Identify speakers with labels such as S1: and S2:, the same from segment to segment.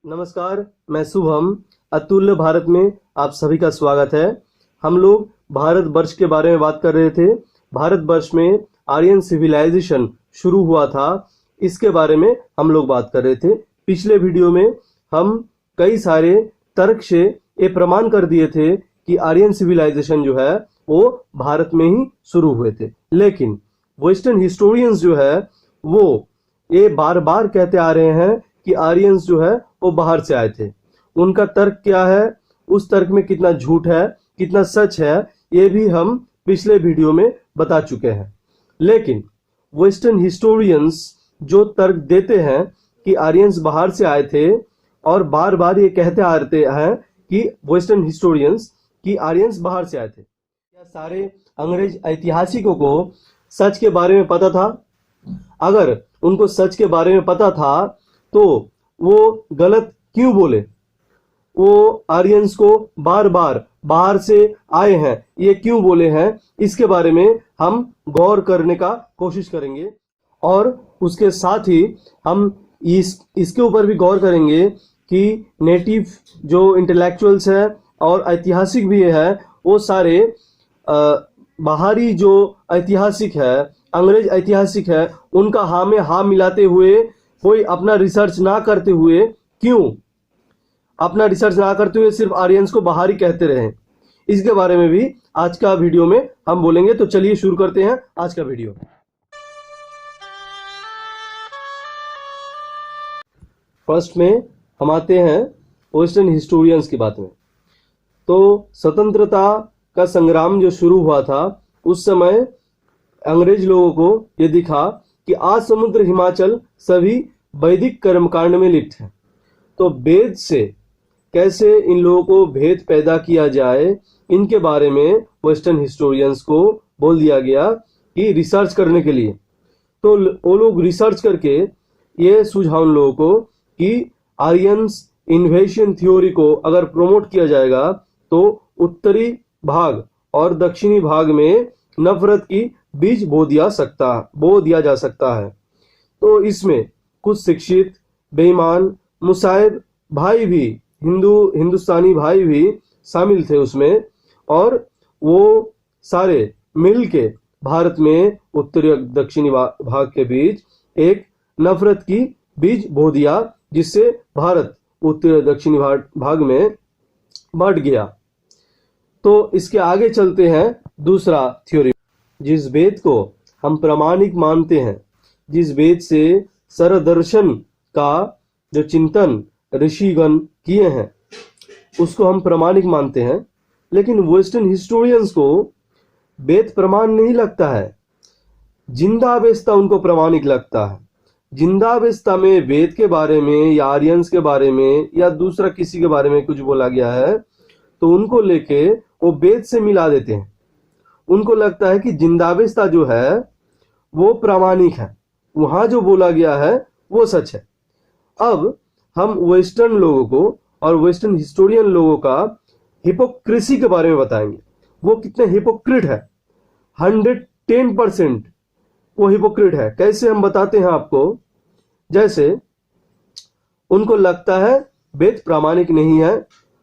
S1: नमस्कार, मैं शुभम। अतुल्य भारत में आप सभी का स्वागत है। हम लोग भारतवर्ष के बारे में बात कर रहे थे। भारतवर्ष में आर्यन सिविलाइजेशन शुरू हुआ था, इसके बारे में हम लोग बात कर रहे थे। पिछले वीडियो में हम कई सारे तर्क से ये प्रमाण कर दिए थे कि आर्यन सिविलाइजेशन जो है वो भारत में ही शुरू हुए थे। लेकिन वेस्टर्न हिस्टोरियंस जो है वो ये बार बार कहते आ रहे हैं कि आर्यंस जो है वो बाहर से आए थे। उनका तर्क क्या है, उस तर्क में कितना झूठ है, कितना सच है, ये भी हम पिछले वीडियो में बता चुके हैं। लेकिन वेस्टर्न हिस्टोरियंस जो तर्क देते हैं कि आर्यंस बाहर से आए थे, और बार बार ये कहते आ रहे हैं कि वेस्टर्न हिस्टोरियंस कि आर्यंस बाहर से आए थे। क्या सारे अंग्रेज ऐतिहासिकों को सच के बारे में पता था? अगर उनको सच के बारे में पता था तो वो गलत क्यों बोले? वो आर्यंस को बार बार बाहर से आए हैं ये क्यों बोले हैं? इसके बारे में हम गौर करने का कोशिश करेंगे, और उसके साथ ही हम इसके ऊपर भी गौर करेंगे कि नेटिव जो इंटेलेक्चुअल्स हैं और ऐतिहासिक भी है, वो सारे बाहरी जो ऐतिहासिक है, अंग्रेज ऐतिहासिक है, उनका हाँ में हाँ मिलाते हुए कोई अपना रिसर्च ना करते हुए क्यों अपना रिसर्च ना करते हुए सिर्फ आर्यंस को बाहरी कहते रहे? इसके बारे में भी आज का वीडियो में हम बोलेंगे। तो चलिए शुरू करते हैं आज का वीडियो। फर्स्ट में हम आते हैं वेस्टर्न हिस्टोरियंस की बात में। तो स्वतंत्रता का संग्राम जो शुरू हुआ था, उस समय अंग्रेज लोगों को ये दिखा कि आज समुद्र हिमाचल सभी वैदिक कर्मकांड में लिप्त हैं। तो वेद से कैसे इन लोगों को भेद पैदा किया जाए, इनके बारे में वेस्टर्न हिस्टोरियंस को बोल दिया गया कि रिसर्च करने के लिए। तो वो लोग रिसर्च करके ये सुझाव उन लोगों को कि आर्यंस इन्वेशन थ्योरी को अगर प्रमोट किया जाएगा तो उत्तरी भाग और दक्षिणी भाग में नफरत की बीज बो दिया जा सकता है। तो इसमें कुछ शिक्षित बेईमान मुसाहिब भाई भी, हिंदुस्तानी भाई भी शामिल थे उसमें, और वो सारे मिल के भारत में उत्तरी और दक्षिणी भाग के बीच एक नफरत की बीज बो दिया, जिससे भारत उत्तरी और दक्षिणी भाग में बढ़ गया। तो इसके आगे चलते हैं दूसरा थ्योरी। जिस वेद को हम प्रामाणिक मानते हैं, जिस वेद से सरदर्शन का जो चिंतन ऋषिगण किए हैं, उसको हम प्रामाणिक मानते हैं। लेकिन वेस्टर्न हिस्टोरियंस को वेद प्रमाण नहीं लगता है, जिंदावेस्ता उनको प्रामाणिक लगता है। जिंदावेस्ता में वेद के बारे में या आर्यंस के बारे में या दूसरा किसी के बारे में कुछ बोला गया है तो उनको लेके वो वेद से मिला देते हैं। उनको लगता है कि जिंदावेस्ता जो है वो प्रामाणिक है, वहां जो बोला गया है वो सच है। अब हम वेस्टर्न लोगों को और वेस्टर्न हिस्टोरियन लोगों का हिपोक्रेसी के बारे में बताएंगे। वो कितने हिपोक्रिट है। 110% वो हिपोक्रिट है। कैसे हम बताते हैं आपको? जैसे उनको लगता है वेद प्रामाणिक नहीं है,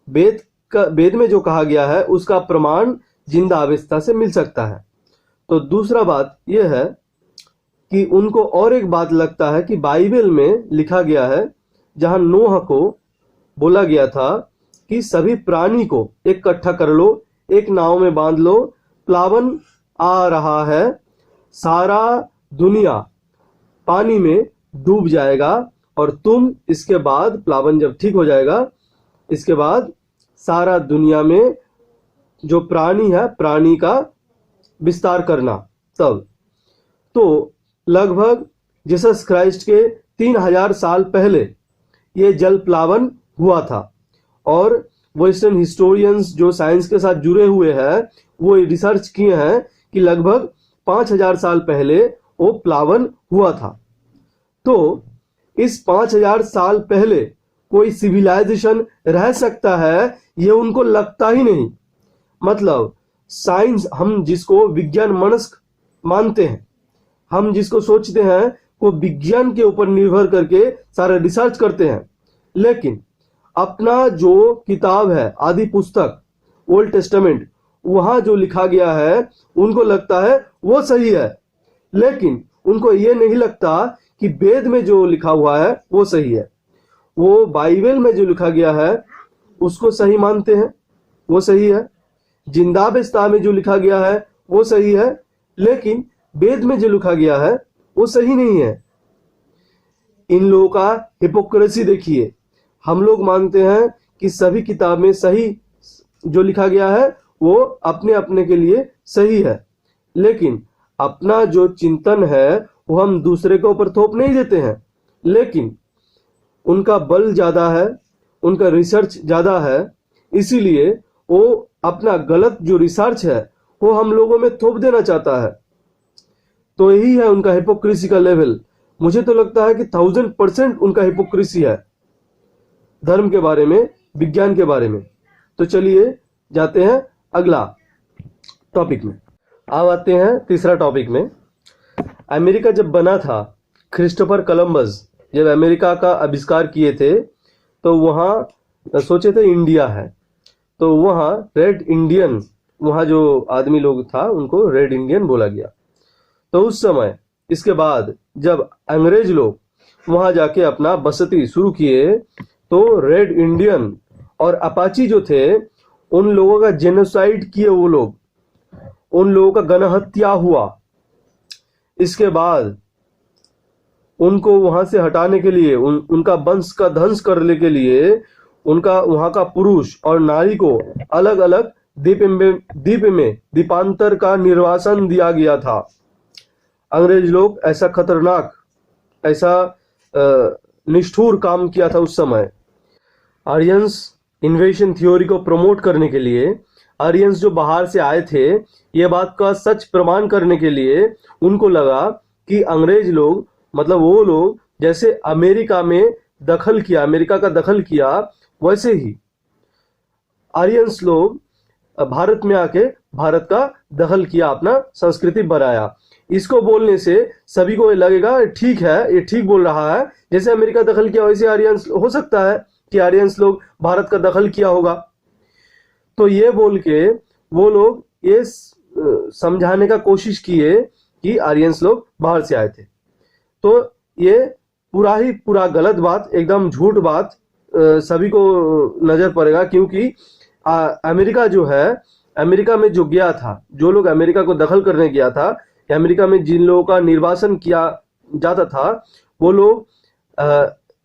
S1: वेद में जो कहा गया है उसका प्रमाण जिंदा अवस्था से मिल सकता है। तो दूसरा बात यह है कि उनको और एक बात लगता है कि बाइबल में लिखा गया है, जहां नोह को बोला गया था कि सभी प्राणी को इकट्ठा कर लो, एक नाव में बांध लो, प्लावन आ रहा है, सारा दुनिया पानी में डूब जाएगा, और तुम इसके बाद प्लावन जब ठीक हो जाएगा, इसके बाद सारा दुनिया में जो प्राणी है प्राणी का विस्तार करना। तब तो लगभग जीसस क्राइस्ट के 3000 साल पहले ये जल प्लावन हुआ था, और वेस्टर्न हिस्टोरियंस जो साइंस के साथ जुड़े हुए हैं वो रिसर्च किए हैं कि लगभग 5000 साल पहले वो प्लावन हुआ था। तो इस 5000 साल पहले कोई सिविलाइजेशन रह सकता है ये उनको लगता ही नहीं। मतलब साइंस, हम जिसको विज्ञान मनस्क मानते हैं, हम जिसको सोचते हैं वो विज्ञान के ऊपर निर्भर करके सारा रिसर्च करते हैं, लेकिन अपना जो किताब है आदि पुस्तक ओल्ड टेस्टामेंट, वहां जो लिखा गया है उनको लगता है वो सही है, लेकिन उनको ये नहीं लगता कि वेद में जो लिखा हुआ है वो सही है। वो बाइबल में जो लिखा गया है उसको सही मानते हैं, वो सही है। जिंदाबेस्ता में जो लिखा गया है वो सही है, लेकिन वेद में जो लिखा गया है वो सही नहीं है। इन लोगों का हिपोक्रेसी देखिए। हम लोग मानते हैं कि सभी किताब में सही जो लिखा गया है वो अपने अपने के लिए सही है, लेकिन अपना जो चिंतन है वो हम दूसरे के ऊपर थोप नहीं देते हैं। लेकिन उनका बल ज्यादा है, उनका रिसर्च ज्यादा है, इसीलिए वो अपना गलत जो रिसर्च है वो हम लोगों में थोप देना चाहता है। तो यही है उनका हिपोक्रेसी का लेवल। मुझे तो लगता है कि 1000% उनका हिपोक्रेसी है धर्म के बारे में, विज्ञान के बारे में। तो चलिए जाते हैं अगला टॉपिक में। अब आते हैं तीसरा टॉपिक में। अमेरिका जब बना था, क्रिस्टोफर कोलंबस जब अमेरिका का आविष्कार किए थे तो वहाँ सोचे थे इंडिया है, तो वहाँ रेड इंडियन, वहाँ जो आदमी लोग था उनको रेड इंडियन बोला गया। तो उस समय इसके बाद जब अंग्रेज लोग वहाँ जाके अपना बसती शुरू किए तो रेड इंडियन और अपाची जो थे उन लोगों का जेनोसाइड किए, वो लोग, उन लोगों का गणहत्या हुआ। इसके बाद उनको वहां से हटाने के लिए, उनका वंश का ध्वंस करने के लिए उनका वहां का पुरुष और नारी को अलग अलग द्वीप में द्वीपांतर का निर्वासन दिया गया था। अंग्रेज लोग ऐसा खतरनाक, ऐसा निष्ठुर काम किया था उस समय। आर्यंस इन्वेशन थ्योरी को प्रमोट करने के लिए, आर्यंस जो बाहर से आए थे ये बात का सच प्रमाण करने के लिए उनको लगा कि अंग्रेज लोग, मतलब वो लोग जैसे अमेरिका में दखल किया, अमेरिका का दखल किया, वैसे ही आर्यंस लोग भारत में आके भारत का दखल किया, अपना संस्कृति बनाया। इसको बोलने से सभी को लगेगा ठीक है, ये ठीक बोल रहा है, जैसे अमेरिका दखल किया वैसे आर्यंस, हो सकता है कि आर्यंस लोग भारत का दखल किया होगा। तो ये बोल के वो लोग ये समझाने का कोशिश किए कि आर्यंस लोग बाहर से आए थे। तो ये पूरा ही पूरा गलत बात, एकदम झूठ बात सभी को नजर पड़ेगा, क्योंकि अमेरिका जो है, अमेरिका में जो गया था, जो लोग अमेरिका को दखल करने गया था, अमेरिका में जिन लोगों का निर्वासन किया जाता था वो लोग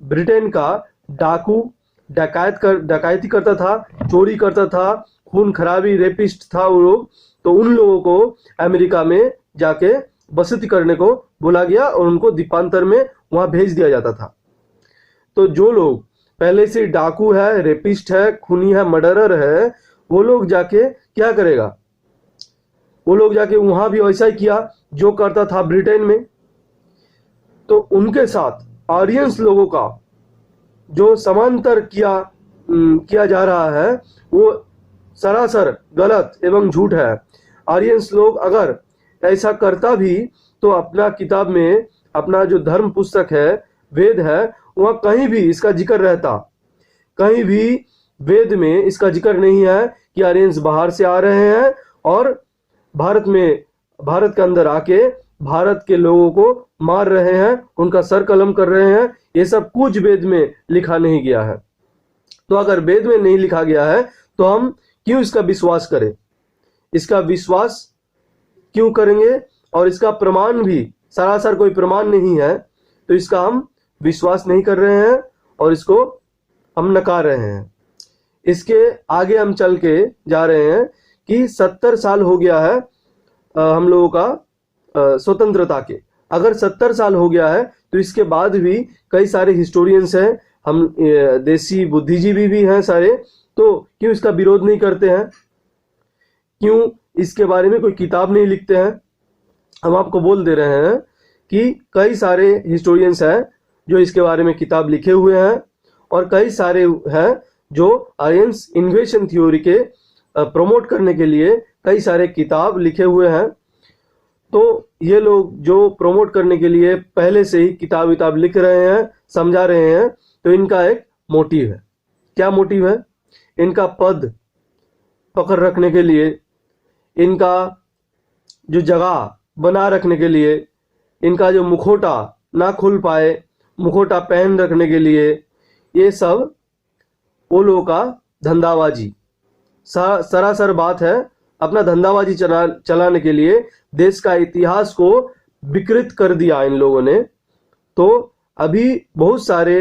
S1: ब्रिटेन का डाकू, डकैती करता था, चोरी करता था, खून खराबी, रेपिस्ट था वो लोग। तो उन लोगों को अमेरिका में जाके बसती करने को बोला गया और उनको द्वीपांतर में वहां भेज दिया जाता था। तो जो लोग पहले से डाकू है, रेपिस्ट है, खूनी है, मर्डरर है, वो लोग जाके क्या करेगा, वो लोग जाके वहां भी वैसा ही किया जो करता था ब्रिटेन में। तो उनके साथ आर्यंस लोगों का जो समांतर किया जा रहा है वो सरासर गलत एवं झूठ है। आर्यंस लोग अगर ऐसा करता भी तो अपना किताब में, अपना जो धर्म पुस्तक है, वेद है, वहां कहीं भी इसका जिक्र रहता, कहीं भी वेद में इसका जिक्र नहीं है कि आर्यंस बाहर से आ रहे हैं और भारत के अंदर आके भारत के लोगों को मार रहे हैं, उनका सर कलम कर रहे हैं। ये सब कुछ वेद में लिखा नहीं गया है। तो अगर वेद में नहीं लिखा गया है तो हम क्यों इसका विश्वास करें? इसका विश्वास क्यों करेंगे? और इसका प्रमाण भी सरासर कोई प्रमाण नहीं है, तो इसका हम विश्वास नहीं कर रहे हैं और इसको हम नकार रहे हैं। इसके आगे हम चल के जा रहे हैं कि 70 साल हो गया है हम लोगों का स्वतंत्रता के। अगर 70 साल हो गया है तो इसके बाद भी कई सारे हिस्टोरियंस हैं, हम देसी बुद्धिजीवी भी हैं सारे, तो क्यों इसका विरोध नहीं करते हैं? क्यों इसके बारे में कोई किताब नहीं लिखते हैं? हम आपको बोल दे रहे हैं कि कई सारे हिस्टोरियंस हैं जो इसके बारे में किताब लिखे हुए हैं और कई सारे हैं जो आर्यंस इन्वेशन थ्योरी के प्रमोट करने के लिए कई सारे किताब लिखे हुए हैं। तो ये लोग जो प्रमोट करने के लिए पहले से ही किताब लिख रहे हैं, समझा रहे हैं, तो इनका एक मोटिव है। क्या मोटिव है? इनका पद पकड़ रखने के लिए, इनका जो जगह बना रखने के लिए, इनका जो मुखौटा ना खुल पाए, मुखौटा पहन रखने के लिए, ये सब वो लोगों का धंधाबाजी, सरासर बात है। अपना धंधाबाजी चलाने के लिए देश का इतिहास को विकृत कर दिया इन लोगों ने। तो अभी बहुत सारे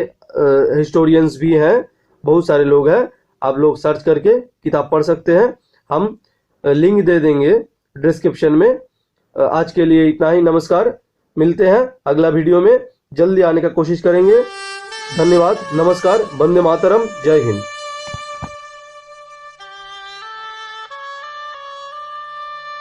S1: हिस्टोरियंस भी हैं, बहुत सारे लोग हैं, आप लोग सर्च करके किताब पढ़ सकते हैं। हम लिंक दे देंगे डिस्क्रिप्शन में। आज के लिए इतना ही। नमस्कार, मिलते हैं अगला वीडियो में, जल्दी आने का कोशिश करेंगे। धन्यवाद, नमस्कार, वंदे मातरम, जय हिंद।